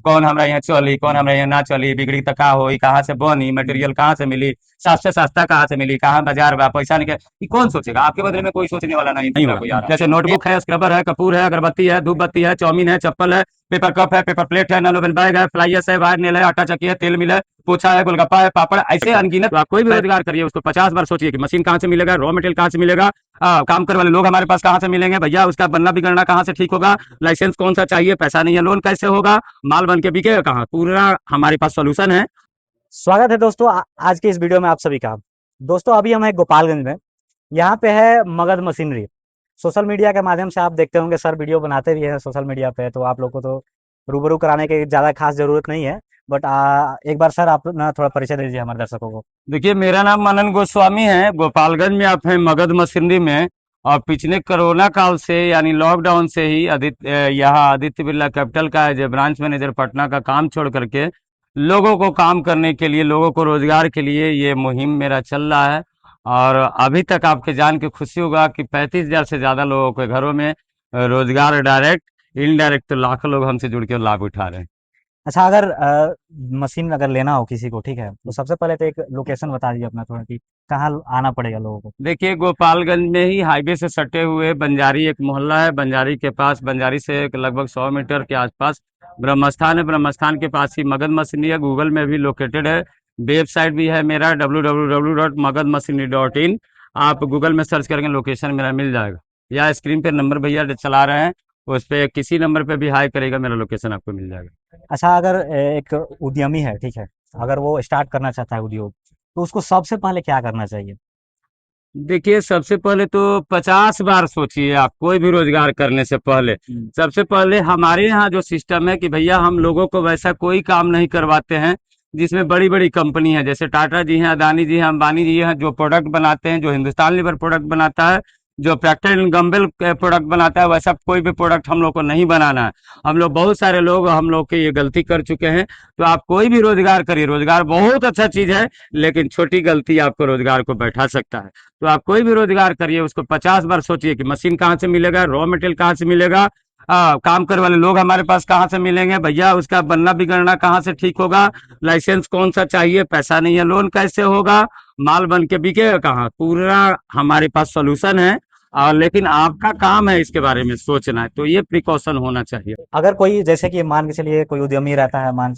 कौन हमरा यहाँ चली, कौन हमरा यहाँ ना चली, बिगड़ी तो का होई, कहाँ से बनी, मटेरियल कहाँ से मिली, सस्ता सस्ता कहाँ से मिली, कहाँ बाजार बा, पैसा निकल, ये कौन सोचेगा? आपके बदले में कोई सोचने वाला नहीं होगा कोई आ रहा। जैसे नोटबुक है, स्क्रबर है, कपूर है, अगरबत्ती है, धूप बत्ती है, चाउमीन है, चप्पल है, पेपर कप है, पेपर प्लेट है, नलोबन बैग है, फ्लाइयर्स है, वायर नेल है, आटा चक्की है, तेल मिल है, पोछा है, गोलगप्पा है, पापड़, ऐसे अनगिनत। तो आप कोई भी रोजगार करिए, उसको 50 बार सोचिए कि मशीन कहाँ से मिलेगा, रॉ मटेरियल कहाँ से मिलेगा, काम करने वाले लोग हमारे पास कहाँ से मिलेंगे भैया, उसका बनना बिगड़ना कहाँ से ठीक होगा, लाइसेंस कौन सा चाहिए, पैसा नहीं है, लोन कैसे होगा, माल बन के बिकेगा कहाँ, पूरा हमारे पास सोल्यूशन है। स्वागत है दोस्तों आज के इस वीडियो में आप सभी का। दोस्तों अभी हम हैं गोपालगंज में। यहाँ पे है मगध मशीनरी। सोशल मीडिया के माध्यम से आप देखते होंगे सर वीडियो बनाते भी हैं सोशल मीडिया पे, तो आप लोग को तो रूबरू कराने की ज़्यादा खास जरूरत नहीं है। बट एक बार सर आप ना थोड़ा परिचय दे दीजिए हमारे दर्शकों को। देखिए, मेरा नाम मनन गोस्वामी है, गोपालगंज में आप हैं मगध मशीनरी में। और पिछले कोरोना काल से यानी लॉकडाउन से ही यहाँ आदित्य बिरला कैपिटल का as a branch manager Patna का काम छोड़ करके लोगों को काम करने के लिए, लोगों को रोजगार के लिए ये मुहिम मेरा चल रहा है। और अभी तक आपके जान के खुशी होगा कि 35,000 से ज्यादा लोगों के घरों में रोजगार, डायरेक्ट इनडायरेक्ट, तो लाखों लोग हमसे जुड़ के लाभ उठा रहे हैं। अच्छा, अगर मशीन अगर लेना हो किसी को, ठीक है, तो सबसे पहले तो एक लोकेशन बता दीजिए अपना थोड़ा कि कहाँ आना पड़ेगा लोगों को। देखिए, गोपालगंज में ही हाईवे से सटे हुए बंजारी एक मोहल्ला है, बंजारी के पास, बंजारी से लगभग 100 मीटर के आसपास ब्रह्मस्थान है, ब्रह्मस्थान के पास ही मगध मशीनरी है, गूगल में भी लोकेटेड है। वेबसाइट भी है मेरा www.magadmashinry.in। आप गूगल में सर्च करेंगे, लोकेशन मेरा मिल जाएगा, या स्क्रीन पे नंबर भैया चला रहे हैं, उस पे किसी नंबर पे भी हाई करेगा, मेरा लोकेशन आपको मिल जाएगा। अच्छा, अगर एक उद्यमी है, ठीक है, अगर वो स्टार्ट करना चाहता है उद्योग, तो उसको सबसे पहले क्या करना चाहिए? देखिए, सबसे पहले तो 50 बार सोचिए आप कोई भी रोजगार करने से पहले। सबसे पहले हमारे यहाँ जो सिस्टम है कि भैया हम लोगों को वैसा कोई काम नहीं करवाते हैं जिसमें बड़ी बड़ी कंपनी है, जैसे टाटा जी हैं, अदानी जी हैं, अंबानी जी हैं, जो प्रोडक्ट बनाते हैं, जो हिंदुस्तान लीवर प्रोडक्ट बनाता है, जो प्रैक्टर एंड गम्बल प्रोडक्ट बनाता है, वैसा कोई भी प्रोडक्ट हम लोग को नहीं बनाना है। हम लोग, बहुत सारे लोग हम लोग के ये गलती कर चुके हैं। तो आप कोई भी रोजगार करिए, रोजगार बहुत अच्छा चीज है, लेकिन छोटी गलती आपको रोजगार को बैठा सकता है। तो आप कोई भी रोजगार करिए, उसको 50 बार सोचिए कि मशीन कहाँ से मिलेगा, रॉ मटेरियल कहाँ से मिलेगा, काम करने वाले लोग हमारे पास कहाँ से मिलेंगे भैया, उसका बनना बिगड़ना कहाँ से ठीक होगा, लाइसेंस कौन सा चाहिए, पैसा नहीं है, लोन कैसे होगा, माल बन के बिकेगा कहाँ, पूरा हमारे पास सोल्यूशन है। लेकिन आपका काम है इसके बारे में सोचना है, तो ये प्रिकॉशन होना चाहिए। अगर कोई जैसे कि मान के चलिए कोई उद्यमी रहता है, मान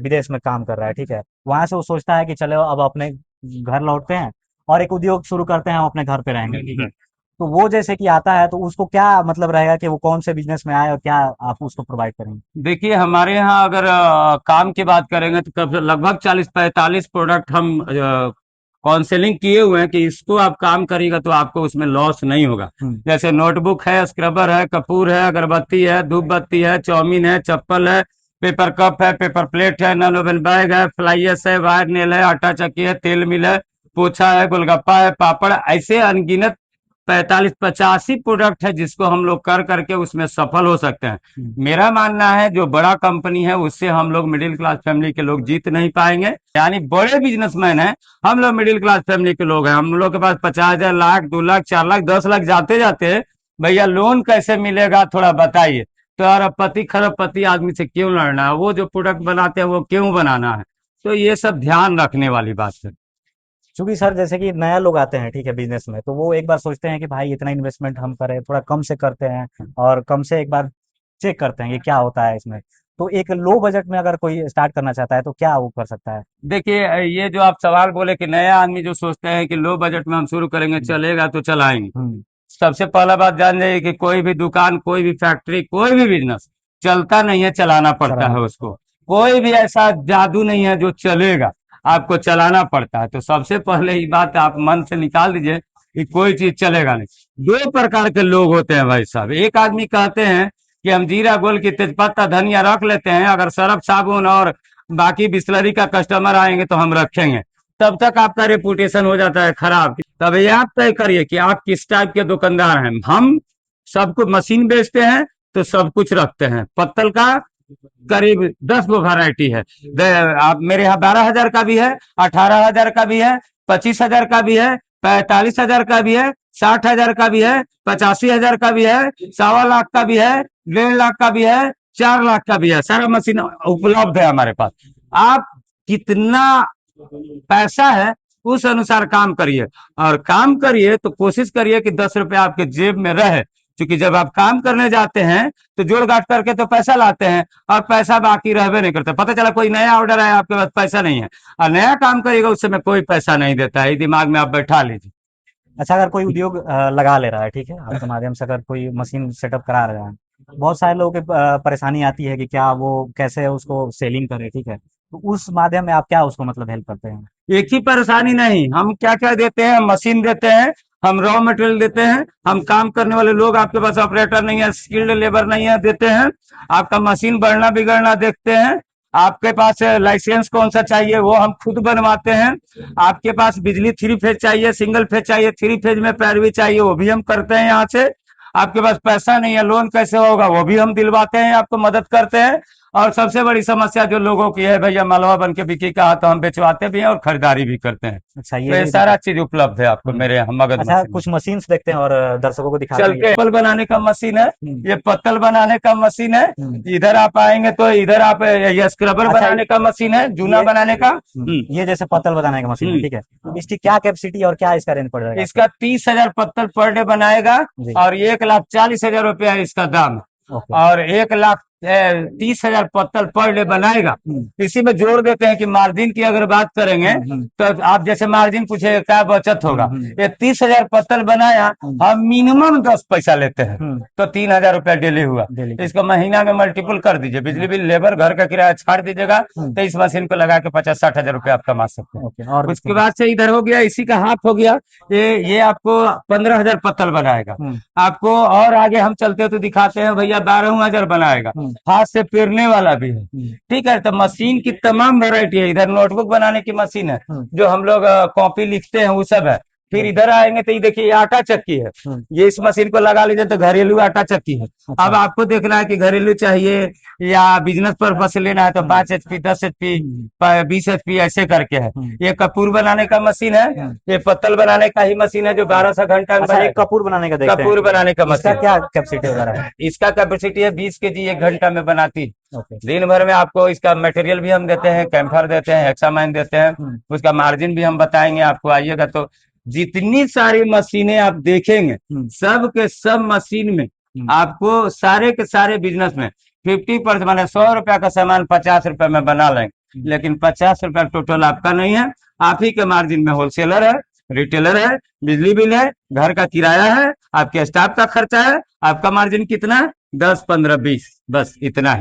विदेश में काम कर रहा है, ठीक है, वहां से वो सोचता है कि चलो अब अपने घर लौटते हैं और एक उद्योग शुरू करते हैं, हम अपने घर पे रहेंगे, ठीक है, तो वो जैसे कि आता है तो उसको क्या मतलब रहेगा कि वो कौन से बिजनेस में आए और क्या आप उसको प्रोवाइड करेंगे? देखिए, हमारे यहाँ अगर काम की बात करेंगे तो लगभग 40-45 प्रोडक्ट हम काउंसलिंग किए हुए हैं कि इसको आप काम करिएगा तो आपको उसमें लॉस नहीं होगा। जैसे नोटबुक है, स्क्रबर है, कपूर है, अगरबत्ती है, धूप बत्ती है, चाउमीन है, चप्पल है, पेपर कप है, पेपर प्लेट है, नल ओवन बैग है, फ्लाइयर्स है, वायर नेल है, आटा चक्की है, तेल मिल है, पोछा है, गोलगप्पा है, पापड़, ऐसे अनगिनत 45-85 प्रोडक्ट है जिसको हम लोग कर करके उसमें सफल हो सकते हैं। मेरा मानना है जो बड़ा कंपनी है उससे हम लोग मिडिल क्लास फैमिली के लोग जीत नहीं पाएंगे। यानी बड़े बिजनेसमैन हैं, हम लोग मिडिल क्लास फैमिली के लोग हैं, हम लोग के पास 50,000, लाख, 2 लाख, 4 लाख, 10 लाख जाते जाते भैया लोन कैसे मिलेगा थोड़ा बताइए। तो यार, पति खरबपति आदमी से क्यों लड़ना है, वो जो प्रोडक्ट बनाते हैं वो क्यों बनाना है। तो ये सब ध्यान रखने वाली बात है। क्योंकि सर जैसे कि नया लोग आते हैं, ठीक है, बिजनेस में, तो वो एक बार सोचते हैं कि भाई इतना इन्वेस्टमेंट हम करें, थोड़ा कम से करते हैं और कम से एक बार चेक करते हैं ये क्या होता है इसमें। तो एक लो बजट में अगर कोई स्टार्ट करना चाहता है तो क्या वो कर सकता है? देखिए, ये जो आप सवाल बोले कि नया आदमी जो सोचते हैं कि लो बजट में हम शुरू करेंगे, चलेगा तो चलाएंगे। हम्म। सबसे पहला बात जान जाइए कि कोई भी दुकान, कोई भी फैक्ट्री, कोई भी बिजनेस चलता नहीं है, चलाना पड़ता है उसको। कोई भी ऐसा जादू नहीं है जो चलेगा, आपको चलाना पड़ता है। तो सबसे पहले ये बात आप मन से निकाल दीजिए कि कोई चीज चलेगा नहीं। 2 प्रकार के लोग होते हैं भाई साहब। एक आदमी कहते हैं कि हम जीरा, गोल की, तेजपत्ता, धनिया रख लेते हैं, अगर सरफ, साबुन और बाकी बिस्लरी का कस्टमर आएंगे तो हम रखेंगे, तब तक आपका रेपुटेशन हो जाता है खराब। तब ये आप तय करिए कि आप किस टाइप के दुकानदार हैं। हम सब कुछ मशीन बेचते हैं तो सब कुछ रखते हैं। पत्तल का करीब 10 गो वैरायटी है। आप मेरे यहाँ 12,000 का भी है, 18,000 का भी है, 25,000 का भी है, 45,000 का भी है, 60,000 का भी है, 85,000 का भी है, 1.25 लाख का भी है, 1.5 लाख का भी है, 4 लाख का भी है, सारा मशीन उपलब्ध है हमारे पास। आप कितना पैसा है उस अनुसार काम करिए, और काम करिए तो कोशिश करिए कि 10 रुपए आपके जेब में रहे, क्योंकि जब आप काम करने जाते हैं तो जोड़ घाट करके तो पैसा लाते हैं और पैसा बाकी रहबे नहीं करता। पता चला कोई नया ऑर्डर आया, आपके पास पैसा नहीं है और नया काम करिएगा उस समय कोई पैसा नहीं देता है, ये दिमाग में आप बैठा लीजिए। अच्छा, अगर कोई उद्योग लगा ले रहा है, ठीक है, आपके माध्यम से अगर कोई मशीन सेटअप करा रहा है, बहुत सारे लोगों के परेशानी आती है कि क्या वो कैसे उसको सेलिंग करे, ठीक है, तो उस माध्यम में आप क्या उसको मतलब हेल्प करते हैं? एक ही परेशानी नहीं, हम क्या क्या देते हैं, मशीन देते हैं, हम रॉ मटेरियल देते हैं, हम काम करने वाले लोग, आपके पास ऑपरेटर नहीं है, स्किल्ड लेबर नहीं है, देते हैं, आपका मशीन बढ़ना बिगड़ना देखते हैं, आपके पास लाइसेंस कौन सा चाहिए वो हम खुद बनवाते हैं, आपके पास बिजली 3 फेज चाहिए, सिंगल फेज चाहिए, 3 फेज में पैरवी चाहिए वो भी हम करते हैं यहाँ से, आपके पास पैसा नहीं है लोन कैसे होगा वो भी हम दिलवाते हैं, आपको मदद करते हैं। और सबसे बड़ी समस्या जो लोगों की है, भैया मालवा बन के बिकी कहा, तो हम बेचवाते भी हैं और खरीदारी भी करते हैं। अच्छा, तो ये सारा चीज उपलब्ध है आपको मेरे यहाँ मगध अच्छा, मशीन में। कुछ मशीन्स देखते हैं और दर्शकों को दिखाते चल के पत्तल बनाने का मशीन है, ये पत्तल बनाने का मशीन है। हम्म। इधर आप आएंगे तो इधर आप ये स्क्रबर अच्छा, बनाने का मशीन है, जूना ये- बनाने का। ये जैसे पत्तल बनाने का मशीन है, ठीक है, तो इसकी क्या कैपेसिटी और क्या इसका रेंज पड़ जाएगा? इसका 30,000 पत्तल पर डे बनाएगा जी। और 1,40,000 रुपया इसका दाम है। ओके। और 1,30,000 पत्तल पर डे बनाएगा। इसी में जोड़ देते हैं कि मार्जिन की अगर बात करेंगे तो आप जैसे मार्जिन पूछे क्या बचत होगा, ये 30,000 पत्तल बनाया, हम मिनिमम 10 पैसा लेते हैं, तो 3,000 रुपया डेली हुआ। डेली। इसको महीना में मल्टीपल कर दीजिए, बिजली बिल लेबर घर का किराया छाड़ दीजिएगा, तो इस मशीन को लगा के 50-60,000 रुपया आप कमा सकते हैं। ओके, और उसके बाद से इधर हो गया, इसी का हाफ हो गया, ये आपको 15,000 पत्तल बनाएगा। आपको और आगे हम चलते तो दिखाते हैं भैया, 12,000 बनाएगा, हाथ से पेरने वाला भी है, ठीक है। तो मशीन की तमाम वैरायटी है, इधर नोटबुक बनाने की मशीन है, जो हम लोग कॉपी लिखते हैं वो सब है। फिर इधर आएंगे तो ये देखिए, ये आटा चक्की है, ये इस मशीन को लगा लीजिए तो घरेलू आटा चक्की है। अब आपको देखना है कि घरेलू चाहिए या बिजनेस पर्पज से लेना है तो 5 HP 10 HP 20 HP ऐसे करके है। ये कपूर बनाने का मशीन है, ये पत्तल बनाने का ही मशीन है जो 1200 घंटा में अच्छा, एक बनेगा। कपूर बनाने का देखते हैं। कपूर बनाने का इसका मशीन, क्या कैपेसिटी वगैरह है? इसका कैपेसिटी है 20 kg 1 घंटा में बनाती। ओके। दिन भर में आपको इसका मटेरियल भी हम देते हैं, कैम्फर देते हैं, हेक्सामाइन देते हैं, उसका मार्जिन भी हम बताएंगे आपको, आइएगा तो। जितनी सारी मशीनें आप देखेंगे, सब के सब मशीन में आपको सारे के सारे बिजनेस में 50% माने 100 रुपया का सामान 50 रुपए में बना लेंगे, लेकिन 50 रुपया टोटल आपका नहीं है, आप ही के मार्जिन में होलसेलर है, रिटेलर है, बिजली बिल है, घर का किराया है, आपके स्टाफ का खर्चा है, आपका मार्जिन कितना है? 10, 15, 20, बस इतना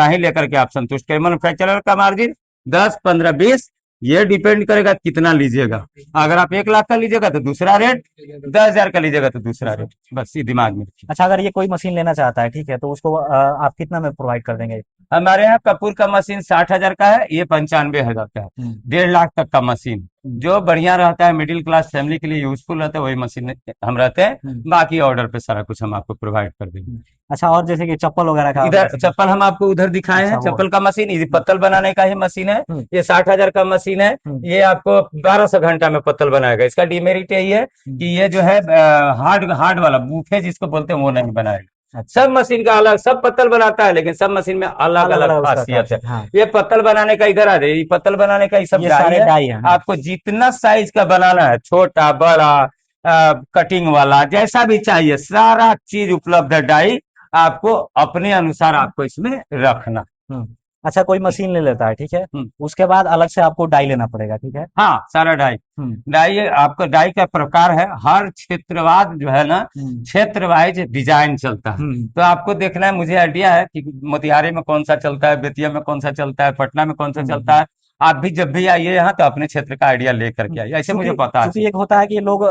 ही लेकर के आप संतुष्ट करें। मैन्युफैक्चरर का मार्जिन 10, 15, 20, ये डिपेंड करेगा कितना लीजिएगा। अगर आप 1 लाख का लीजिएगा तो दूसरा रेट, 10,000 का लीजिएगा तो दूसरा रेट, बस ये दिमाग में रखिए। अच्छा, अगर ये कोई मशीन लेना चाहता है, ठीक है, तो उसको आप कितना में प्रोवाइड कर देंगे? हमारे यहाँ कपूर का मशीन 60,000 का है, ये 95,000 का है, 1.5 लाख तक का मशीन। जो बढ़िया रहता है, मिडिल क्लास फैमिली के लिए यूजफुल रहता है, वही मशीन हम रहते हैं। बाकी ऑर्डर पे सारा कुछ हम आपको प्रोवाइड कर देंगे। अच्छा, और जैसे कि चप्पल वगैरह का? इधर चप्पल हम आपको उधर दिखाए हैं, अच्छा, चप्पल का मशीन, ये पत्तल बनाने का ही मशीन है, ये 60,000 का मशीन है, ये आपको 1200 घंटा में पत्तल बनाएगा। इसका डिमेरिट यही है कि ये जो है हार्ड वाला बूफे जिसको बोलते हैं वो नहीं बनाएगा। सब मशीन का अलग, सब पत्तल बनाता है लेकिन सब मशीन में अलग अलग खासियत है। हाँ। ये पत्तल बनाने का इधर आ जाए, ये पत्तल बनाने का ये सब डाई है। आपको जितना साइज का बनाना है, छोटा बड़ा कटिंग वाला जैसा भी चाहिए, सारा चीज उपलब्ध है। डाई आपको अपने अनुसार आपको इसमें रखना। अच्छा, कोई मशीन ले लेता है, ठीक है, उसके बाद अलग से आपको डाई लेना पड़ेगा, ठीक है? हाँ, सारा डाई आपको डाई का प्रकार है, हर क्षेत्रवाद जो है ना, क्षेत्र वाइज डिजाइन चलता है। तो आपको देखना है, मुझे आइडिया है कि मोतिहारी में कौन सा चलता है, बेतिया में कौन सा चलता है, पटना में कौन सा चलता है। आप भी जब भी आइए यहाँ तो अपने क्षेत्र का आइडिया लेकर के आइए, ऐसे मुझे पता है। एक होता है कि लोग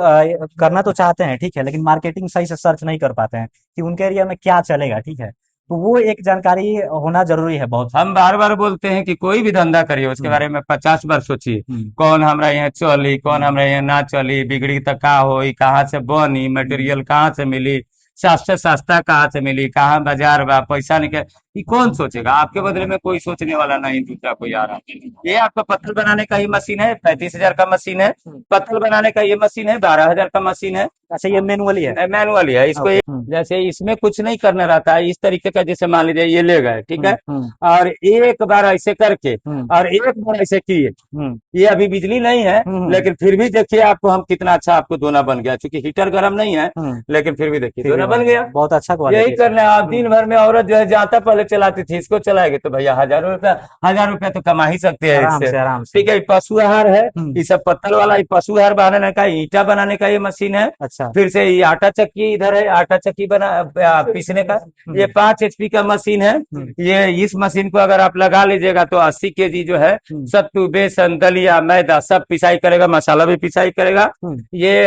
करना तो चाहते हैं, ठीक है, लेकिन मार्केटिंग सही से सर्च नहीं कर पाते हैं कि उनके एरिया में क्या चलेगा, ठीक है, तो वो एक जानकारी होना जरूरी है बहुत। हम बार बार बोलते हैं कि कोई भी धंधा करिए उसके बारे में 50 बार सोचिए, कौन हमारा यहाँ चली, कौन हमारा यहाँ ना चली, बिगड़ी तो का होई, कहाँ से बनी, मटेरियल कहाँ से मिली, सस्ता कहाँ से मिली, कहाँ बाजार बा, पैसा निकल, ये कौन सोचेगा? आपके बदले में कोई सोचने वाला नहीं, दूसरा कोई आ रहा है। ये आपका पत्थर बनाने का ही मशीन है, 35,000 का मशीन है। पत्थर बनाने का ये मशीन है, 12,000 का मशीन है। अच्छा, ये मैनुअली है। मैनुअल है इसको। ओके। जैसे इसमें कुछ नहीं करना रहता है, इस तरीके का, जैसे मान लीजिए ये ले गए, ठीक है, हम्म, और एक बार ऐसे करके हम्म, और एक बार ऐसे किए। हम्म, ये अभी बिजली नहीं है, हम्म, लेकिन फिर भी देखिए आपको हम कितना अच्छा आपको दोना बन गया, क्योंकि हीटर गर्म नहीं है, हम्म, लेकिन फिर भी देखिए फिर भी दोना बन गया। बहुत अच्छा यही क्वालिटी है। करना है आप दिन भर में। औरत जो है जाता पहले चलाती थी, इसको चलाएगी तो भैया हजार रुपया तो कमा ही सकते हैं आराम इससे। से, आराम से। ठीक है, ये पशु आहार है। हम्म। ये सब पत्थर वाला, ये पशु आहार बनाने का, ईटा बनाने का ये मशीन है। अच्छा। फिर से ये आटा चक्की इधर है, आटा चक्की बना पीसने का। ये 5 HP का मशीन है। ये इस मशीन को अगर आप लगा लीजिएगा तो 80 kg जो है सत्तू, बेसन, दलिया, मैदा सब पिसाई करेगा, मसाला भी पिसाई करेगा। ये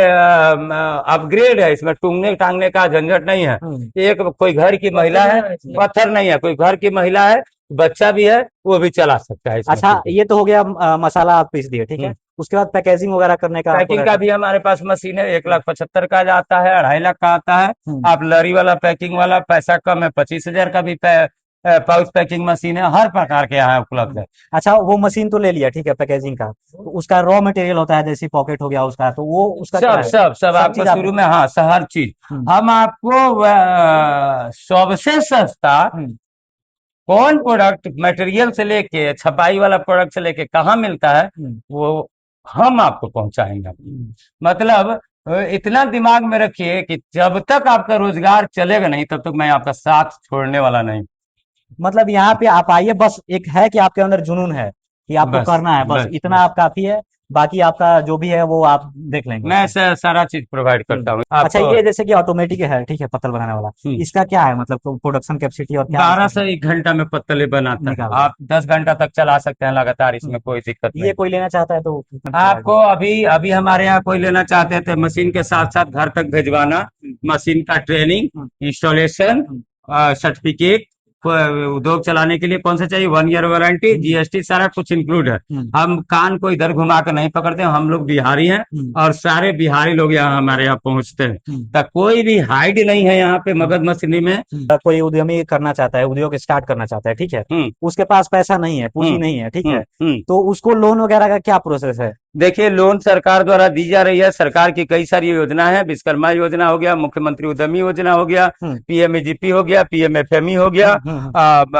अपग्रेड है, इसमें टूंगने टांगने का झंझट नहीं है। एक कोई घर की महिला है, पत्थर नहीं है, कोई घर की महिला है, बच्चा भी है, वो भी चला सकता है इस अच्छा, मशीन को। ये तो हो गया मसाला आप पीस दिए, ठीक है। उसके बाद पैकेजिंग वगैरह करने का आपको पैकिंग का रहता भी हमारे पास मशीन है। 1,75,000 का आता है, 2.5 लाख का आता है। है। आप लरी वाला पैकिंग वाला पैसा कम है, 25,000 का भी पाउच पैकिंग मशीन है, हर प्रकार के यहाँ उपलब्ध है। अच्छा, वो मशीन तो ले लिया, ठीक है, पैकेजिंग का। तो उसका रॉ मटेरियल होता है, जैसे पॉकेट हो गया उसका, तो वो उसका क्या सब है? सब सब सब आपको चीज आप। शुरू में, हाँ, हर चीज हम्म, हम आपको सबसे सस्ता हम्म, कौन प्रोडक्ट मटेरियल से लेके छपाई वाला प्रोडक्ट से लेके कहाँ मिलता है, हम्म, वो हम आपको पहुंचाएंगे। हम्म। मतलब इतना दिमाग में रखिए कि जब तक आपका रोजगार चलेगा नहीं, तब तक मैं आपका साथ छोड़ने वाला नहीं। मतलब यहाँ पे आप आइए, बस एक है कि आपके अंदर जुनून है कि आपको बस करना है, बस बस इतना बस आप काफी है। बाकी आपका जो भी है वो आप देख लेंगे मैं उसमें। सारा चीज प्रोवाइड करता हूँ अच्छा, आपको। ये जैसे कि ऑटोमेटिक है, ठीक है, पत्तल बनाने वाला। हम्म, इसका क्या है, मतलब प्रोडक्शन कैपेसिटी और क्या 12 इसका से 1 घंटा में पत्तले बनाता है। निकाल रहे आप 10 घंटा तक चला सकते हैं लगातार, हैं? इसमें कोई दिक्कत ये नहीं। कोई लेना चाहता है तो कितना प्रोवाइड आपको अभी अभी हमारे यहाँ कोई लेना चाहते थे, मशीन के साथ साथ घर तक भिजवाना, मशीन का ट्रेनिंग, इंस्टॉलेशन, सर्टिफिकेट, उद्योग चलाने के लिए कौन सा चाहिए, 1 ईयर वारंटी, जीएसटी, सारा कुछ इंक्लूड है। हम कान को इधर घुमा कर नहीं पकड़ते, हम लोग बिहारी हैं और सारे बिहारी लोग यहाँ हमारे यहाँ पहुंचते हैं। तो कोई भी हाइड नहीं है यहाँ पे मगध मशीनी में। कोई उद्यमी करना चाहता है, उद्योग स्टार्ट करना चाहता है, ठीक है, हम्म उसके पास पैसा नहीं है, पूंजी हम्म नहीं है, ठीक हम्म है, हम्म तो उसको लोन वगैरह का क्या प्रोसेस है? देखिए, लोन सरकार द्वारा दी जा रही है। सरकार की कई सारी योजना है, विश्वकर्मा योजना हो गया, मुख्यमंत्री उद्यमी योजना हो गया, हम्म, पीएमएजीपी हो गया, पीएमएफएमई हो गया। हम्म,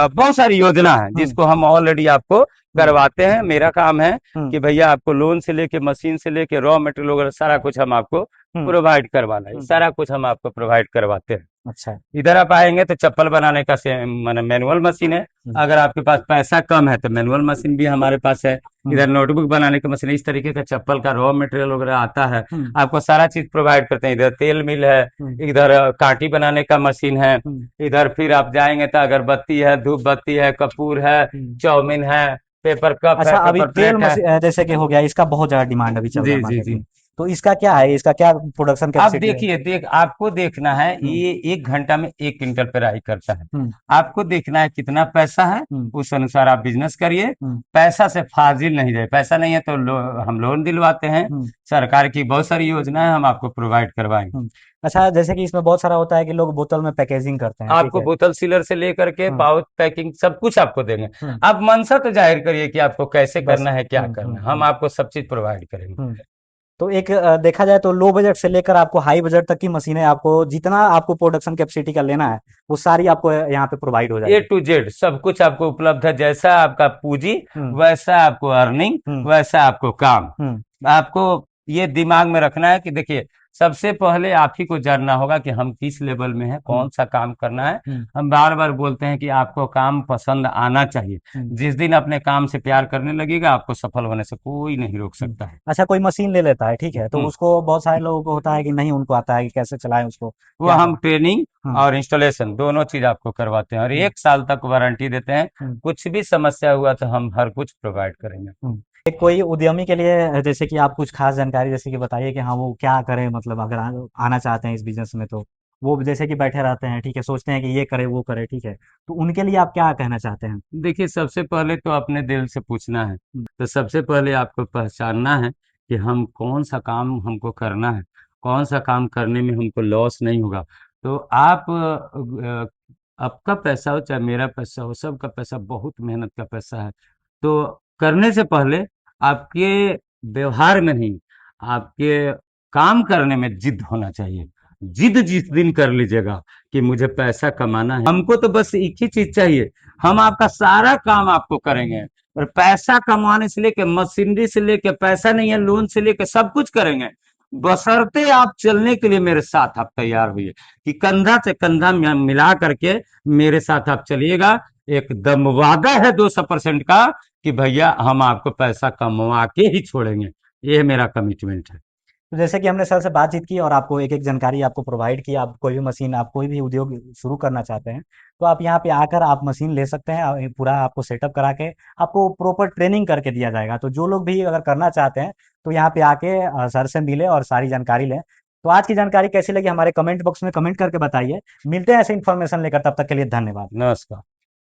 बहुत सारी योजना है हम्म, जिसको हम ऑलरेडी आपको करवाते हैं। मेरा काम है हम्म, कि भैया आपको लोन से लेके, मशीन से लेके, रॉ मटेरियल वगैरह सारा कुछ हम आपको हम्म, प्रोवाइड करवाना है। हम्म। सारा कुछ हम आपको प्रोवाइड करवाते हैं। अच्छा। इधर आप आएंगे तो चप्पल बनाने का माने मैनुअल मशीन है। अगर आपके पास पैसा कम है तो मैनुअल मशीन भी हमारे पास है। इधर नोटबुक बनाने की मशीन, इस तरीके का चप्पल का रॉ मटेरियल वगैरह आता है, हम्म, आपको सारा चीज प्रोवाइड करते हैं। इधर तेल मिल है, हम्म, इधर कांटी बनाने का मशीन है, हम्म, इधर फिर आप जाएंगे तो अगरबत्ती है, धूप बत्ती है, कपूर है, चाउमीन है, पेपर कप है, अच्छा, अभी पेपर तेल प्लेट है। जैसे कि हो गया, इसका बहुत ज्यादा डिमांड अभी चल रहा जी है जी मार्केट जी। में। तो इसका क्या है, इसका क्या प्रोडक्शन अब कैपेसिटी है? देखिए, आपको देखना है, हम्म, ये 1 घंटा में 1 क्विंटल पेराई करता है। हम्म, आपको देखना है कितना पैसा है, हम्म, उस अनुसार आप बिजनेस करिए। हम्म, पैसा से फाजिल नहीं जाए। पैसा नहीं है तो हम लोन दिलवाते हैं। हम्म, सरकार की बहुत सारी योजना है, हम आपको प्रोवाइड करवाएंगे। अच्छा, जैसे कि इसमें बहुत सारा होता है कि लोग बोतल में पैकेजिंग करते हैं, ठीक आपको है। बोतल सीलर से लेकर के हम्म, पाउच पैकिंग सब कुछ आपको देंगे। हम्म, आप मनसा तो जाहिर करिए कि आपको कैसे बस। करना है, क्या करना है, हम आपको सब चीज प्रोवाइड करेंगे। हम्म। तो एक देखा जाए तो लो बजट से लेकर आपको हाई बजट तक की मशीनें, आपको जितना आपको प्रोडक्शन कैपेसिटी का लेना है वो सारी आपको यहाँ पे प्रोवाइड हो ए जाएगी। टू जेड सब कुछ आपको उपलब्ध है। जैसा आपका पूंजी, हम्म, वैसा आपको अर्निंग, हम्म, वैसा आपको काम। हम्म, आपको ये दिमाग में रखना है कि देखिए, सबसे पहले आप ही को जानना होगा कि हम किस लेवल में हैं, हम्म, कौन सा काम करना है। हम्म, हम बार बार बोलते हैं कि आपको काम पसंद आना चाहिए। हम्म, जिस दिन अपने काम से प्यार करने लगेगा, आपको सफल होने से कोई नहीं रोक हम्म। सकता है। अच्छा, कोई मशीन ले लेता है, ठीक है, तो हम्म, उसको बहुत सारे लोगों को होता है कि नहीं उनको आता है कि कैसे चलाएं उसको, वो क्या हम करें। ट्रेनिंग हम्म, और इंस्टॉलेशन दोनों चीज आपको करवाते हैं, और हम्म, 1 साल तक वारंटी देते हैं। हम्म, कुछ भी समस्या हुआ तो हम हर कुछ प्रोवाइड करेंगे। एक कोई उद्यमी के लिए जैसे कि आप कुछ खास जानकारी जैसे कि बताइए कि हाँ वो क्या करें, मतलब अगर आना चाहते हैं इस बिजनेस में, तो वो जैसे कि बैठे रहते हैं, ठीक है, सोचते हैं कि ये करे वो करे, ठीक है, तो उनके लिए आप क्या कहना चाहते हैं? देखिए, सबसे पहले तो अपने दिल से पूछना है। तो सबसे पहले आपको पहचानना है कि हम कौन सा काम हमको करना है, कौन सा काम करने में हमको लॉस नहीं होगा। तो आप आपका पैसा हो चाहे मेरा पैसा हो, सबका पैसा बहुत मेहनत का पैसा है। तो करने से पहले आपके व्यवहार में नहीं, आपके काम करने में जिद होना चाहिए। जिद जिस दिन कर लीजिएगा कि मुझे पैसा कमाना है, हमको तो बस एक ही चीज चाहिए, हम आपका सारा काम आपको करेंगे। और पैसा कमाने से लेके, मशीनरी से लेके, पैसा नहीं है लोन से लेके सब कुछ करेंगे, बशर्ते आप चलने के लिए मेरे साथ आप तैयार हुए कि कंधा से कंधा मिला करके मेरे साथ आप चलिएगा। एकदम वादा है 200% का कि भैया हम आपको पैसा कमवा के ही छोड़ेंगे। ये मेरा कमिटमेंट है। तो जैसे कि हमने सर से बातचीत की और आपको एक एक जानकारी आपको प्रोवाइड की, आप कोई भी मशीन, आप कोई भी उद्योग शुरू करना चाहते हैं तो आप यहाँ पे आकर आप मशीन ले सकते हैं। ये पूरा आपको सेटअप करा के आपको प्रॉपर ट्रेनिंग करके दिया जाएगा। तो जो लोग भी अगर करना चाहते हैं तो यहाँ पे आके सर से मिले और सारी जानकारी लें। तो आज की जानकारी कैसी लगी हमारे कमेंट बॉक्स में कमेंट करके बताइए। मिलते हैं ऐसे इन्फॉर्मेशन लेकर, तब तक के लिए धन्यवाद। नमस्कार।